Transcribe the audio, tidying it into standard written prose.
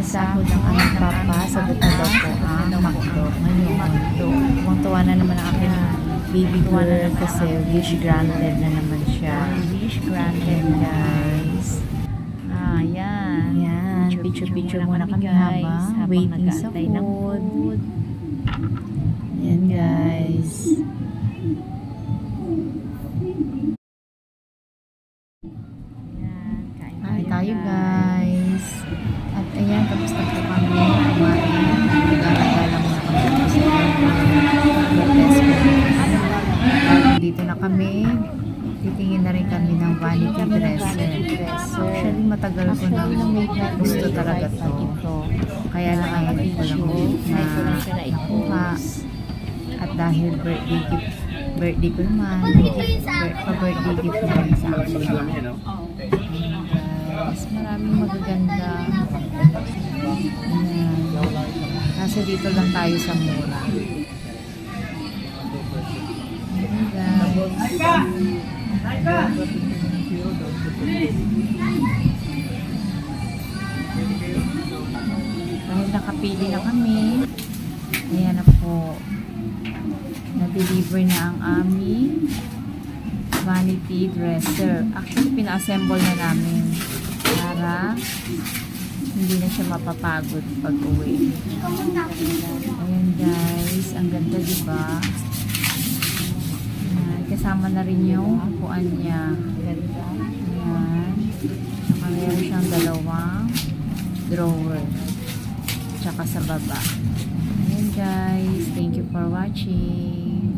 sahod ng aming papa, sagot na daw po ang McDo. Ngayon, tuwang-tuwa na naman ang aking baby girl kasi wish granted na naman siya. Wish granted, guys. Yan. Yan. Picture-picture muna kami habang waiting sa food. Yan, guys. Kain tayo, guys. At ayan, tapos na po kami kumain. Nag-alala muna kami sa dito na kami. Titingin na rin kami ng vanity dresser. Actually, matagal ko nang gusto talaga to. Kaya lang ay hindi ko lang na nakuha. At dahil birthday ko naman, pa-birthday gift na rin sa akin. Guys, maraming magaganda. Kasi dito lang tayo sa mura. Dahil nakapili na kami, ayan na po, na-deliver na ang aming vanity dresser. Actually, pina-assemble na namin para hindi na siya mapapagod pag uwi. Ayan, guys, ang ganda, diba? Ayan, kasama na rin yung upuan niya. Ayan. Saka meron siyang dalawang drawer. Tsaka sa baba. Ayan, guys, thank you for watching.